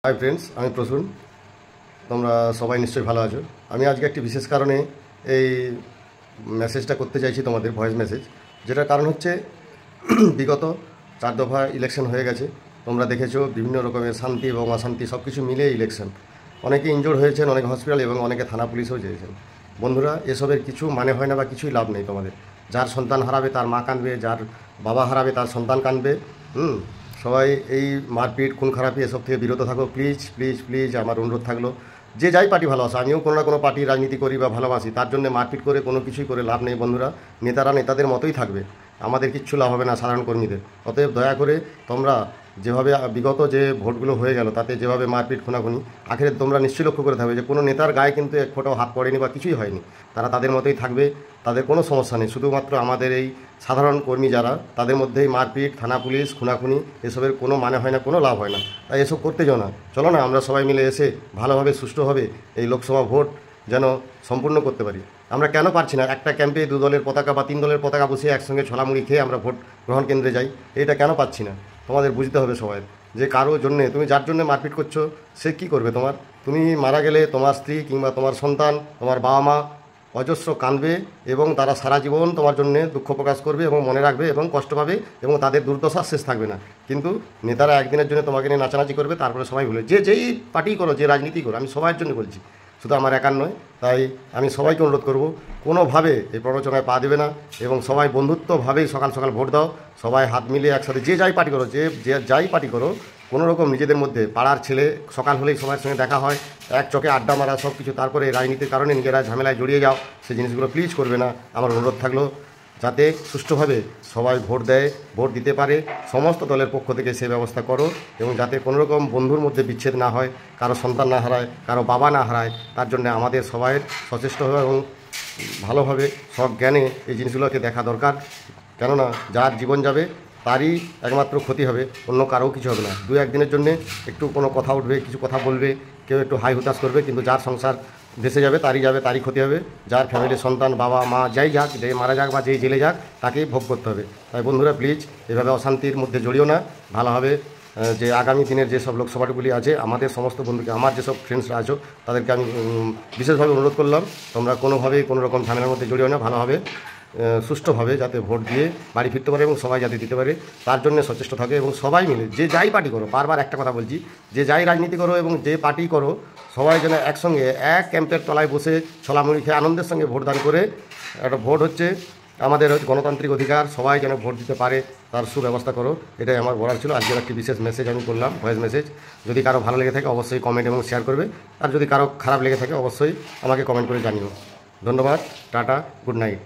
Hi friends, আমি প্রসূন। তোমরা সবাই নিশ্চয়ই ভালো আছো। আমি আজকে একটি বিশেষ কারণে এই মেসেজটা করতে চাইছি, তোমাদের ভয়েস মেসেজ। যেটার কারণ হচ্ছে বিগত 4 দফা ইলেকশন হয়ে গেছে। তোমরা দেখেছো বিভিন্ন রকমের শান্তি এবং অশান্তি সব কিছু মিলিয়ে ইলেকশন। অনেকে ইনজোর্ড হয়েছেন, অনেক হসপিটাল এবং অনেকে থানা পুলিশেও যেয়েছেন। বন্ধুরা, এসবের কিছু মানে হয় না বা কিছুই লাভ নেই তোমাদের। যার সন্তান হারাবে তার মা কাঁদবে, যার বাবা হারাবে তার সন্তান কাঁদবে। সবাই এই মারপিট খুন খারাপি এসব থেকে বিরত থাকো, প্লিজ প্লিজ প্লিজ। আমার অনুরোধ থাকলো, যে যাই পার্টি ভালোবাসে, আমিও কোনো না কোনো পার্টি রাজনীতি করি বা ভালোবাসি, তার জন্য মারপিট করে কোনো কিছুই করে লাভ নেই বন্ধুরা। নেতারা নেতাদের মতোই থাকবে, আমাদের কিচ্ছু লাভ হবে না সাধারণ কর্মীদের। অতএব দয়া করে তোমরা যেভাবে বিগত যে ভোটগুলো হয়ে গেল তাতে যেভাবে মারপিট খুনাখুনি, আখেরে তোমরা নিশ্চয়ই লক্ষ্য করে থাকবে যে কোনো নেতার গায়ে কিন্তু এক ফোঁটাও হাত পড়েনি বা কিছুই হয়নি। তারা তাদের মতোই থাকবে, তাদের কোনো সমস্যা নেই। শুধুমাত্র আমাদের এই সাধারণ কর্মী যারা, তাদের মধ্যেই মারপিট, থানা পুলিশ, খুনাখুনি এসবের কোনো মানে হয় না, কোনো লাভ হয় না। তাই এসব করতে যাও না। চলো না, আমরা সবাই মিলে এসে ভালোভাবে সুষ্ঠুভাবে এই লোকসভা ভোট যেন সম্পূর্ণ করতে পারি। আমরা কেন পারছি না একটা ক্যাম্পে 2 দলের পতাকা বা 3 দলের পতাকা বসিয়ে একসঙ্গে ছোলামুড়ি খেয়ে আমরা ভোট গ্রহণ কেন্দ্রে যাই? এটা কেন পাচ্ছি না? তোমাদের বুঝতে হবে সবাই যে কারো জন্যে, তুমি যার জন্য মারপিট করছো সে কী করবে? তুমি মারা গেলে তোমার স্ত্রী কিংবা তোমার সন্তান, তোমার বাবা মা অজস্র কাঁদবে এবং তারা সারা জীবন তোমার জন্য দুঃখ প্রকাশ করবে এবং মনে রাখবে এবং কষ্ট পাবে এবং তাদের দুর্দশা শেষ থাকবে না। কিন্তু নেতারা একদিনের জন্য তোমাকে নিয়ে নাচানাচি করবে, তারপরে সবাই ভুলে, যে যেই পার্টি করো, যে রাজনীতি করো, আমি সবার জন্য বলছি, শুধু আমার একার নয়। তাই আমি সবাইকে অনুরোধ করব, কোনোভাবে এই প্ররোচনায় পা দেবে না এবং সবাই বন্ধুত্বভাবেই সকাল সকাল ভোট দাও। সবাই হাত মিলিয়ে একসাথে যে যাই পার্টি করো, যে যাই পার্টি করো, কোনো রকম নিজেদের মধ্যে, পাড়ার ছেলে সকাল হলেই সবার সঙ্গে দেখা হয়, এক চকে আড্ডা মারা সব কিছু, তারপরে রাজনীতির কারণে নিজেরা ঝামেলায় জড়িয়ে যাও, সেই জিনিসগুলো প্লিজ করবে না। আমার অনুরোধ থাকলো যাতে সুষ্ঠুভাবে সবাই ভোট দেয়, ভোট দিতে পারে, সমস্ত দলের পক্ষ থেকে সে ব্যবস্থা করো এবং যাতে কোনো রকম বন্ধুর মধ্যে বিচ্ছেদ না হয়, কারো সন্তান না হারায়, কারো বাবা না হারায়। তার জন্য আমাদের সবাই সচেষ্ট হবে এবং ভালোভাবে সব জ্ঞানে এই জিনিসগুলোকে দেখা দরকার। কেননা যার জীবন যাবে তারই একমাত্র ক্ষতি হবে, অন্য কারও কিছু হবে না। 2-1 দিনের জন্যে একটু কোনো কথা উঠবে, কিছু কথা বলবে, কেউ একটু হাই হুতাশ করবে, কিন্তু যার সংসার ভেসে যাবে তারই ক্ষতি হবে। যার ফ্যামিলির সন্তান, বাবা মা যাই যাক, যে মারা যাক বা যেই জেলে যাক, তাকেই ভোগ করতে হবে। তাই বন্ধুরা প্লিজ এভাবে অশান্তির মধ্যে জড়িও না। ভালোভাবে যে আগামী দিনের যেসব লোকসভাগুলি আছে, আমাদের সমস্ত বন্ধুকে, আমার যেসব ফ্রেন্ডসরা আছো তাদেরকে আমি বিশেষভাবে অনুরোধ করলাম, তোমরা কোনোভাবেই কোনো রকম ঝামেলার মধ্যে জড়িও না। ভালোভাবে সুষ্ঠুভাবে যাতে ভোট দিয়ে বাড়ি ফিরতে পারে এবং সবাই যাতে দিতে পারে তার জন্য সচেষ্ট থাকে এবং সবাই মিলে যে যাই পার্টি করো, বারবার একটা কথা বলছি, যে যাই রাজনীতি করো এবং যে পার্টি করো, সবাই যেন একসঙ্গে এক ক্যাম্পের তলায় বসে ছোলামুড়ি খেয়ে আনন্দের সঙ্গে ভোটদান করে, একটা ভোট হচ্ছে আমাদের গণতান্ত্রিক অধিকার, সবাই যেন ভোট দিতে পারে তার সুব্যবস্থা করো। এটাই আমার বলার ছিল। আজকের একটি বিশেষ মেসেজ আমি করলাম, ভয়েস মেসেজ। যদি কারো ভালো লেগে থাকে অবশ্যই কমেন্ট এবং শেয়ার করবে, আর যদি কারো খারাপ লেগে থাকে অবশ্যই আমাকে কমেন্ট করে জানিও। ধন্যবাদ, টাটা, গুড নাইট।